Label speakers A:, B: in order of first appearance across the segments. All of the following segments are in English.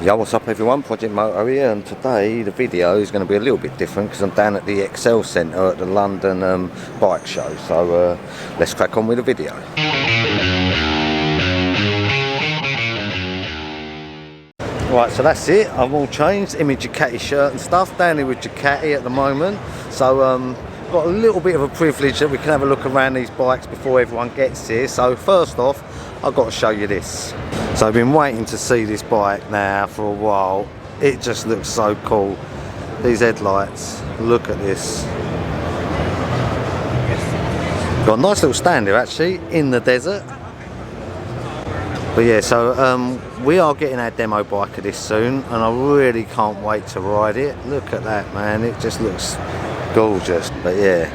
A: Yo, what's up everyone, Project Moto here, and today the video is going to be a little bit different because I'm down at the Excel Centre at the London Bike Show, so let's crack on with the video. Right, so that's it, I'm all changed, in my Ducati shirt and stuff, down here with Ducati at the moment, so got a little bit of a privilege that we can have a look around these bikes before everyone gets here. So first off, I've got to show you this. So I've been waiting to see this bike now for a while. It just looks so cool. These headlights, look at this. Got a nice little stand here actually, in the desert. But yeah, so we are getting our demo bike of this soon, and I really can't wait to ride it. Look at that, man, it just looks gorgeous. But yeah,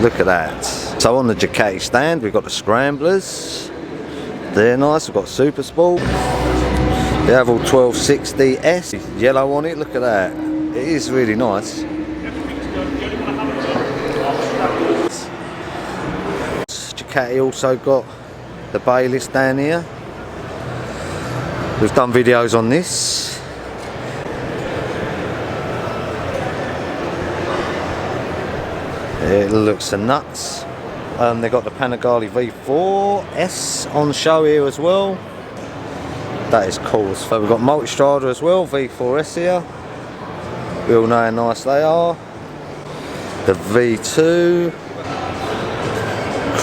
A: look at that. So on the Ducati stand we've got the Scramblers, they're nice. We've got Super Sport, the Aval 1260S, yellow on it, look at that, it is really nice. Ducati also got the Bayliss down here. We've done videos on this. It looks a nuts. They've got the Panigale V4S on show here as well. That is cool. So we've got Multistrada as well, V4S here. We all know how nice they are. The V2.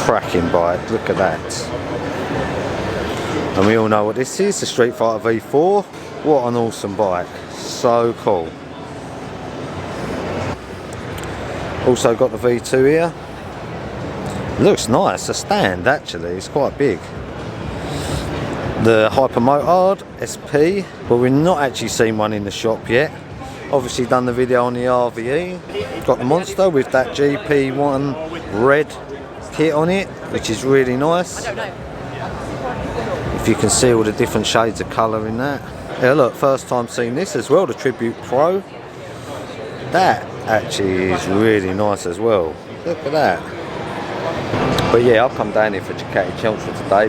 A: Cracking bike, look at that. And we all know what this is, the Street Fighter V4. What an awesome bike, so cool. Also got the V2 here. Looks nice, a stand actually, it's quite big. The Hypermotard SP, but we've not actually seen one in the shop yet. Obviously done the video on the RVE. Got the Monster with that GP1 red kit on it, which is really nice. If you can see all the different shades of colour in that. Yeah, look, first time seeing this as well, the Tribute Pro. That actually is really nice as well. Look at that. But yeah, I've come down here for Ducati Chelmsford today.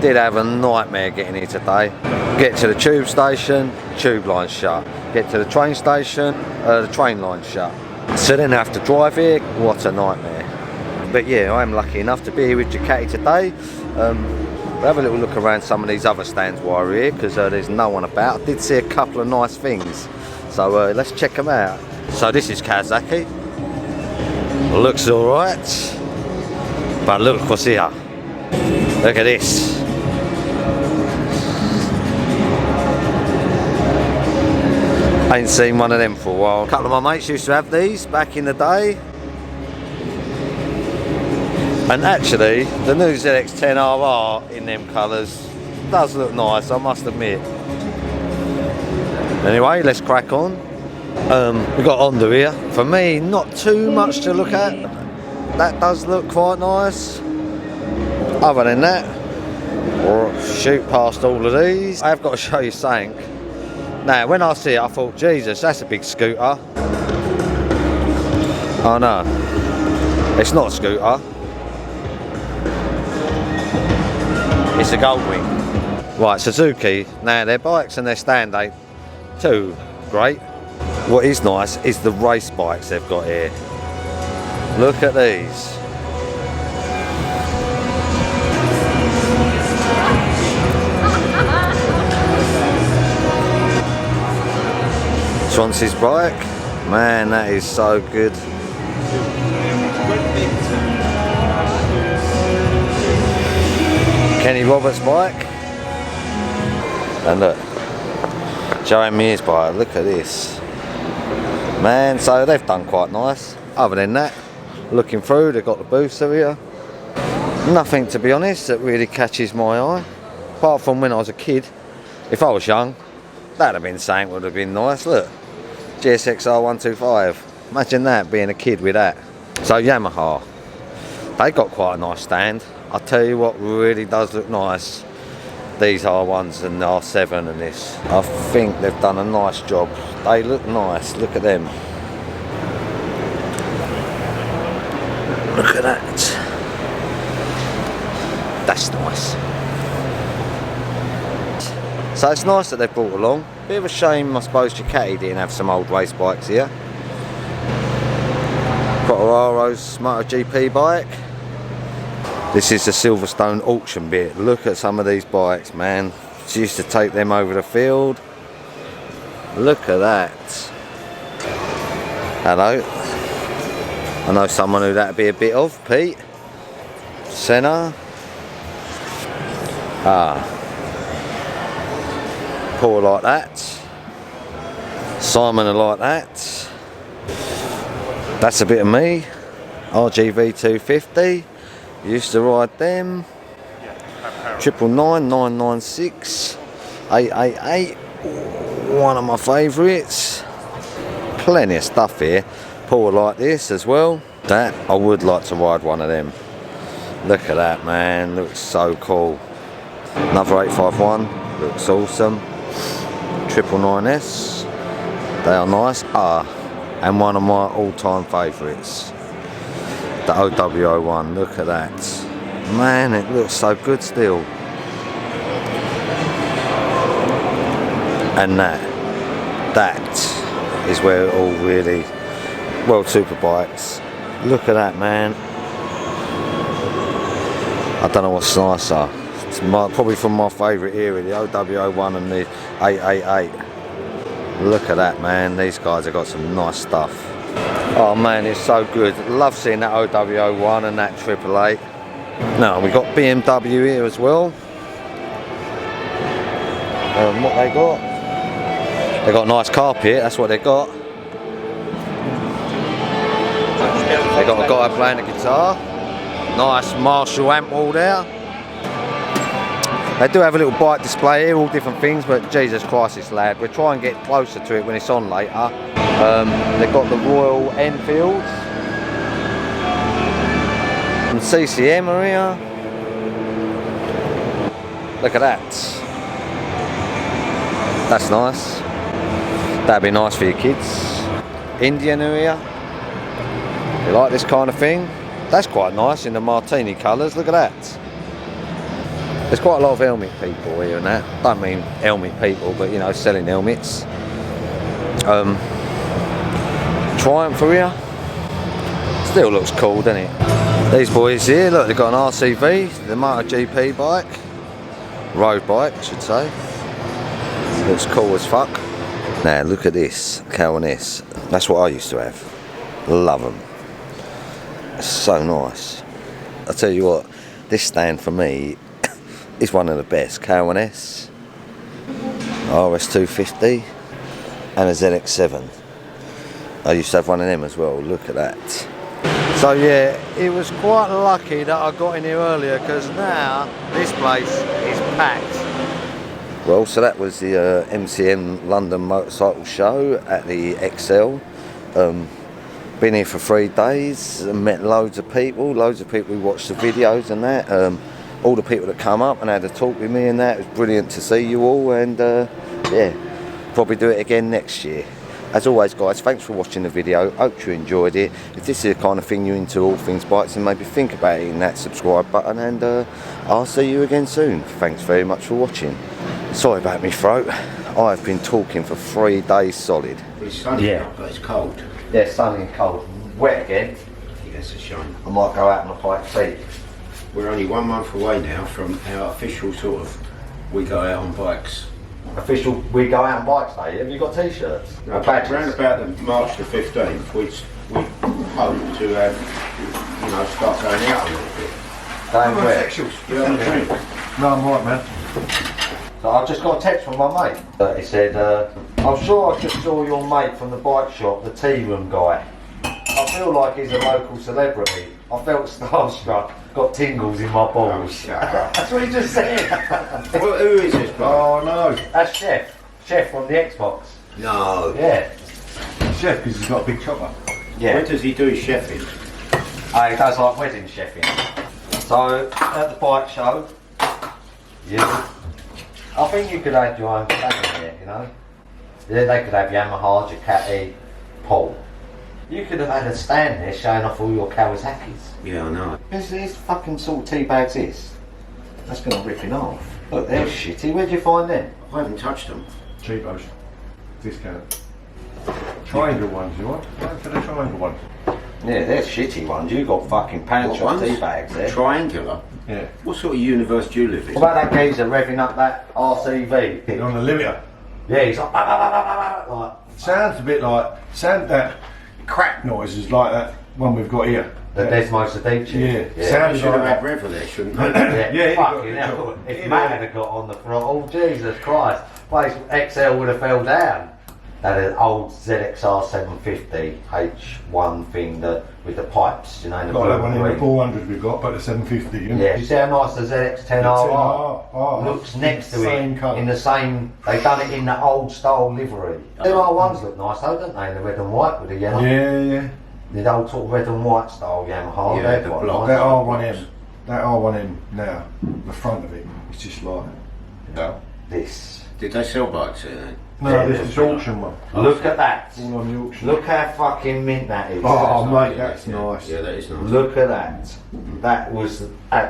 A: Did have a nightmare getting here today. Get to the tube station, tube line shut. Get to the train station, the train line shut. So then I have to drive here. What a nightmare. But yeah, I am lucky enough to be here with Ducati today. We'll have a little look around some of these other stands while we're here, because there's no one about. I did see a couple of nice things, so let's check them out. So this is Kawasaki. Looks alright, but look what's here. Look at this. Ain't seen one of them for a while. A couple of my mates used to have these back in the day. And actually, the new ZX-10RR in them colours does look nice, I must admit. Anyway, let's crack on. We've got Honda here. For me, not too much to look at. That does look quite nice. Other than that, we'll shoot past all of these. I have got to show you something. Now, when I see it, I thought, Jesus, that's a big scooter. Oh no, it's not a scooter. It's a Goldwing. Right, Suzuki. Now their bikes and their stand ain't too great. What is nice is the race bikes they've got here. Look at these. Chauncey's bike. Man, that is so good. Kenny Roberts' bike, and look, Joe Mears' bike, look at this. Man, so they've done quite nice. Other than that, looking through, they've got the booster here. Nothing, to be honest, that really catches my eye. Apart from when I was a kid, if I was young, that'd have been something, would have been nice. Look, GSXR 125, imagine that, being a kid with that. So Yamaha, they got quite a nice stand. I'll tell you what really does look nice, these R1s and the R7 and this. I think they've done a nice job. They look nice, look at them. Look at that. That's nice. So it's nice that they've brought along. Bit of a shame, I suppose, Ducati didn't have some old race bikes here. Quartararo's MotoGP bike. This is the Silverstone auction bit. Look at some of these bikes, man. She used to take them over the field. Look at that. Hello. I know someone who that'd be a bit of, Pete. Senna. Paul like that. Simon like that. That's a bit of me. RGV 250. Used to ride them. 999, 996, 888. One of my favourites. Plenty of stuff here. Paul like this as well. That I would like to ride one of them. Look at that, man. Looks so cool. Another 851. Looks awesome. 999S. They are nice. And one of my all-time favourites. The OWO1. Look at that. Man, it looks so good still. And that is where it all really, World Superbikes. Look at that, man. I don't know what's nicer. It's probably from my favourite era, the OWO1 and the 888. Look at that, man. These guys have got some nice stuff. Oh man, it's so good. Love seeing that OWO1 and that 888. Now we got BMW here as well. What they got? They got a nice carpet. That's what they got. They got a guy playing the guitar. Nice Marshall amp all there. They do have a little bike display here, all different things, but Jesus Christ, this lad. We'll try and get closer to it when it's on later. They've got the Royal Enfields. And CCM are here. Look at that. That's nice. That'd be nice for your kids. Indian are here. You like this kind of thing? That's quite nice in the martini colours. Look at that. There's quite a lot of helmet people here and that. Don't mean helmet people, but you know, selling helmets. Triumph here. Still looks cool, doesn't it? These boys here, look, they've got an RCV, the MotoGP bike. Road bike, I should say. Looks cool as fuck. Now, look at this, K1S. That's what I used to have. Love them. It's so nice. I tell you what, this stand for me is one of the best. K1S, RS250, and a ZX7. I used to have one of them as well. Look at that. So yeah, it was quite lucky that I got in here earlier, because now this place is packed. Well, so that was the MCN London Motorcycle Show at the XL. Been here for 3 days and met loads of people who watched the videos and that. All the people that come up and had a talk with me and that. It was brilliant to see you all, and yeah, probably do it again next year. As always guys, thanks for watching the video. Hope you enjoyed it. If this is the kind of thing you're into, all things bikes, then maybe think about hitting that subscribe button, and I'll see you again soon. Thanks very much for watching. Sorry about me throat. I've been talking for 3 days solid.
B: It's sunny out, but it's cold.
A: Yeah, sunny and cold. Wet again.
B: Yeah, it's a shame.
A: I might go out on a bike seat.
B: We're only 1 month away now from our official sort of, we go out on bikes.
A: Official, we go out on bikes day. Have you got t-shirts?
B: No, around about the March the 15th, we hope to have, you know, start going out a little bit.
A: Going where?
B: You're on the drink.
C: No, I'm right, man.
A: So I just got a text from my mate. He said, I'm sure I just saw your mate from the bike shop, the tea room guy. I feel like he's a local celebrity. I felt starstruck, got tingles in my balls.
B: Oh, shut up.
A: That's what he just said.
B: Well, who is this bloke?
C: Oh no,
A: That's Chef from the Xbox.
B: No.
A: Yeah.
C: chef, because he's got a big chopper.
A: Yeah.
B: Where does he do chefing?
A: He does like wedding chefing. So at the bike show, yeah, I think you could have your own thing here, you know. Yeah, they could have Yamaha, Ducati, Paul. You could have had a stand there showing off all your Kawasaki's.
B: Yeah, I know.
A: This fucking sort of tea bags is. That's gonna rip him off. Look, they're shitty. Where'd you find them?
B: I haven't touched them.
C: Cheapos. Discount. Triangle ones, you want? Go for the triangle ones.
A: Yeah, they're shitty ones. You got fucking pants
B: What
A: shop
B: ones?
A: tea bags there.
B: Triangular.
C: Yeah.
B: What sort of universe do you live in?
A: What about that geezer revving up that RCV?
C: They're on the limiter.
A: Yeah, he's like, bah, bah, bah, bah, bah, like
C: Sounds a bit like, that crack noises like that one we've got here.
A: the Desmo Sadiq.
C: Yeah.
B: They
C: Sounds
B: should have
C: like
B: had Rev there, shouldn't they?
A: Yeah,
C: Yeah, he
A: fucking
C: got-
A: hell. If
C: yeah.
A: Matt had got on the throttle, Jesus Christ, place XL would have fell down. That is old ZXR 750 H1 thing that with the pipes, you know, in the
C: Got that one in the
A: green.
C: 400 we've got, but the 750.
A: Yeah, you see how nice the ZX10RR
C: 10R
A: looks next to
C: same
A: it
C: colour.
A: in the same. They've done it in the old style livery. Them R1s look nice though, don't they? In the red and white with the yellow.
C: Yeah.
A: The old sort of red and white style Yamaha.
B: Yeah,
A: they're
B: the
A: quite
B: block.
A: nice.
C: That R1M now, the front of it, it's just like, no.
A: This.
B: Did they sell bikes here then?
C: No,
A: Yeah,
C: this is the auction one.
A: Look at that.
C: All on the auction.
A: Look how fucking mint that is.
C: Oh,
B: That's
C: mate,
B: nice,
C: that's
B: yeah.
C: nice.
B: Yeah, that is nice.
A: Look at that. That was,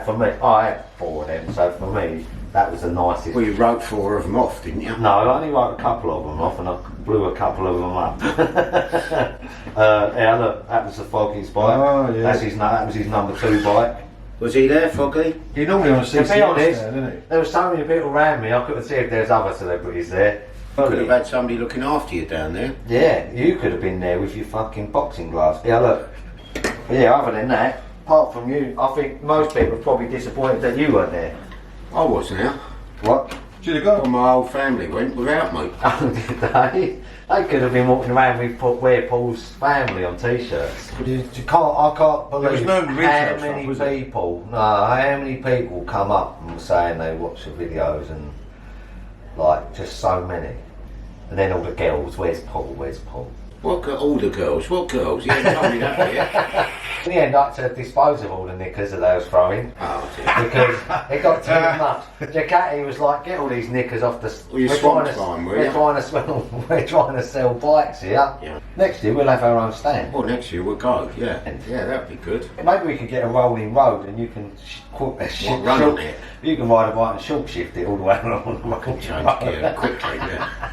A: for me, I had 4 of them, so for me, that was the nicest.
B: Well, you wrote 4 of them off, didn't you?
A: No, I only wrote a couple of them off and I blew a couple of them up. Yeah, look, that was the Foggy's bike.
C: Oh, yeah.
A: That was his number 2 bike.
B: Was he there, Foggy?
C: You're normally on a
A: To
C: CCS
A: be honest,
C: stand, isn't he?
A: there were so many people around me, I couldn't see if there's other celebrities there.
B: Could have had somebody looking after you down there.
A: Yeah, you could have been there with your fucking boxing gloves. Yeah, look. Yeah, other than that, apart from you, I think most people were probably disappointed that you weren't there.
B: I was now.
A: What?
C: Should have gone.
B: Well, my whole family went without me.
A: Oh, did they? They could have been walking around with Where Paul's family on t-shirts. I can't believe
C: was no retail
A: how
C: stuff,
A: many
C: was there?
A: people, how many people come up and saying they watch the videos and like just so many. And then all the girls, where's Paul, where's Paul?
B: What all the girls? What girls? You haven't told me that yet.
A: In the end, I had to dispose of all the knickers that they was throwing.
B: Oh dear.
A: Because it got too much. Ducati was like, get all these knickers off the.
B: Well, you swamped time, were you?
A: We're trying to sell bikes here.
B: Yeah.
A: Next year we'll have our own stand.
B: Well, next year we'll go. Yeah. Yeah, that'd be good.
A: Maybe we could get a rolling road and you can
B: run on it?
A: You can ride a bike and short shift it all the way along the road.
B: Change gear quickly. Yeah.